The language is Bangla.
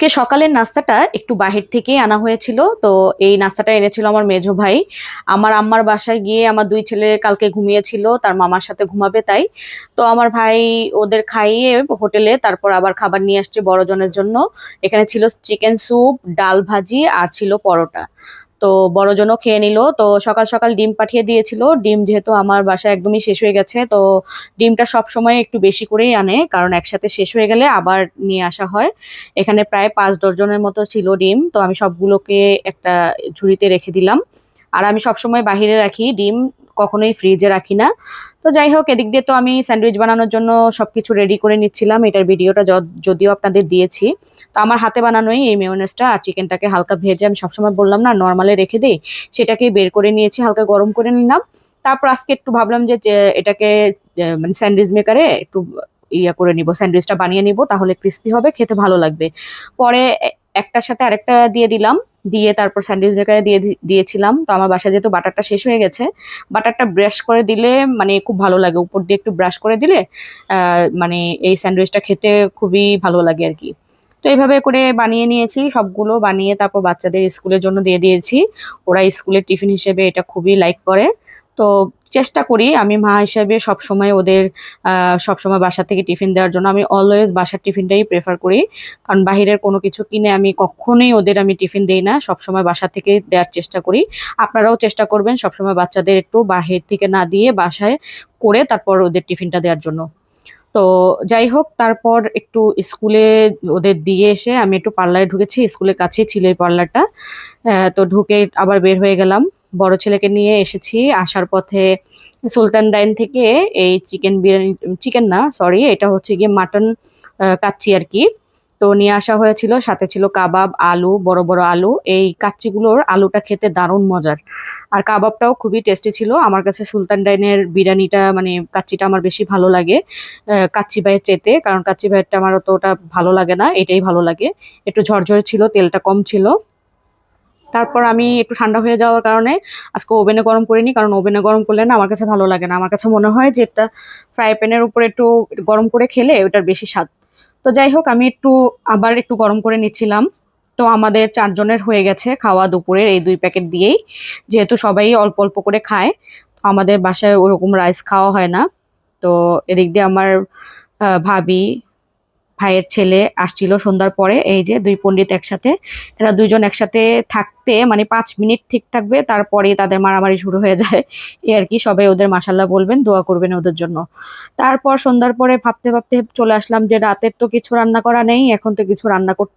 আজকে সকালের নাস্তাটা একটু বাহির থেকেই আনা হয়েছিল। তো এই নাস্তাটা এনেছিল আমার মেজো ভাই। আমার আম্মার বাসায় গিয়ে আমার দুই ছেলে কালকে ঘুমিয়েছিল, তার মামার সাথে ঘুমাবে তাই। তো আমার ভাই ওদের খাইয়ে হোটেলে তারপর আবার খাবার নিয়ে আসছে বড়জনের জন্য। এখানে ছিল চিকেন স্যুপ, ডাল ভাজি আর ছিল পরোটা। তো বড়জনও খেয়ে নিল। তো সকাল সকাল ডিম পাঠিয়ে দিয়েছিল। ডিম যেহেতু আমার বাসায় একদমই শেষ হয়ে গেছে, তো ডিমটা সব সময় একটু বেশি করেই আনে, কারণ একসাথে শেষ হয়ে গেলে আবার নিয়ে আসা হয়। এখানে প্রায় 5 ডজনের মতো ছিল ডিম, তো আমি সবগুলোকে একটা ঝুড়িতে রেখে দিলাম। আর আমি সবসময় বাহিরে রাখি ডিম, কখনোই ফ্রিজে রাখি না। তো যাই হোক, এদিক দিয়ে তো আমি স্যান্ডউইচ বানানোর জন্য সবকিছু রেডি করে নিচ্ছিলাম। এটার ভিডিওটা যদিও আপনাদের দিয়েছি। তো আমার হাতে বানানোই এই মেয়োনেজটা আর চিকেনটাকে হালকা ভেজে, আমি সবসময় বললাম না নর্মালে রেখে দিই, সেটাকে বের করে নিয়েছি, হালকা গরম করে নিলাম। তারপর আজকে একটু ভাবলাম যে এটাকে মানে স্যান্ডউইচ মেকারে একটু ইয়া করে নিব, স্যান্ডউইচটা বানিয়ে নিব, তাহলে ক্রিস্পি হবে, খেতে ভালো লাগবে। পরে একটার সাথে আরেকটা দিয়ে দিলাম, দিয়ে তারপর স্যান্ডউইচ মেকারে দিয়েছিলাম। তো আমার বাসায় যেহেতু বাটারটা শেষ হয়ে গেছে, বাটারটা ব্রাশ করে দিলে মানে খুব ভালো লাগে, উপর দিয়ে একটু ব্রাশ করে দিলে মানে এই স্যান্ডউইচটা খেতে খুবই ভালো লাগে আর কি। তো এইভাবে করে বানিয়ে নিয়েছি সবগুলো, বানিয়ে তারপর বাচ্চাদের স্কুলের জন্য দিয়ে দিয়েছি। ওরা স্কুলের টিফিন হিসেবে এটা খুবই লাইক করে। তো চেষ্টা করি আমি মা হিসেবে সবসময় ওদের সবসময় বাসা থেকে টিফিন দেওয়ার জন্য। আমি অলওয়েজ বাসার টিফিনটাই প্রেফার করি, কারণ বাহিরের কোনো কিছু কিনে আমি কখনোই ওদের আমি টিফিন দেই না, সবসময় বাসা থেকে দেওয়ার চেষ্টা করি। আপনারাও চেষ্টা করবেন সবসময় বাচ্চাদের একটু বাহির থেকে না দিয়ে বাসায় করে তারপর ওদের টিফিনটা দেওয়ার জন্য। তো যাই হোক, তারপর একটু স্কুলে ওদের দিয়ে এসে আমি একটু পার্লারে ঢুকেছি, স্কুলের কাছেই ছিল এই পার্লারটা। তো ঢুকে আবার বের হয়ে গেলাম, বড় ছেলেকে নিয়ে এসেছি। আসার পথে সুলতান ডাইন থেকে এই চিকেন বিরিয়ানি, চিকেন না সরি, এটা হচ্ছে গিয়ে মাটন কাচ্চি আর কি। তো নিয়ে আসা হয়েছিল, সাথে ছিল কাবাব, আলু, বড় বড় আলু। এই কাচ্চিগুলোর আলুটা খেতে দারুণ মজার, আর কাবাবটাও খুবই টেস্টি ছিল। আমার কাছে সুলতান ডাইনের বিরিয়ানিটা মানে কাচ্চিটা আমার বেশি ভালো লাগে কাচ্চি ভাইয়ের চেতে, কারণ কাচ্চি ভাইয়েরটা আমার অতটা ভালো লাগে না, এটাই ভালো লাগে। একটু ঝরঝরে ছিল, তেলটা কম ছিল। তারপর আমি একটু ঠান্ডা হয়ে যাওয়ার কারণে আজকে ওভেনে গরম করিনি, কারণ ওভেনে গরম করলে না আমার কাছে ভালো লাগে না। আমার কাছে মনে হয় যে এটা ফ্রাই প্যানের উপরে একটু গরম করে খেলে ওটার বেশি স্বাদ। তো যাই হোক, আমি একটু আবার একটু গরম করে নিচ্ছিলাম। তো আমাদের 4 জনের হয়ে গেছে খাওয়া দুপুরের এই 2 প্যাকেট দিয়েই, যেহেতু সবাই অল্প অল্প করে খায়। আমাদের বাসায় ওরকম রাইস খাওয়া হয় না। তো এদিক দিয়ে আমার ভাবি, ভাইয়ের ছেলে আসছিল সন্ধ্যার পরে, এই যে 2 পণ্ডিত একসাথে। এরা 2জন একসাথে থাকতে মানে 5 মিনিট ঠিক থাকবে, তারপরে তাদের মারামারি শুরু হয়ে যায়। এই আর কি, সবাই ওদের মাশাল্লাহ বলবেন, দোয়া করবেন ওদের জন্য। তারপর সন্ধ্যার পরে ভাবতে ভাবতে চলে আসলাম যে রাতের তো কিছু রান্না করা নেই, এখন তো কিছু রান্না করতে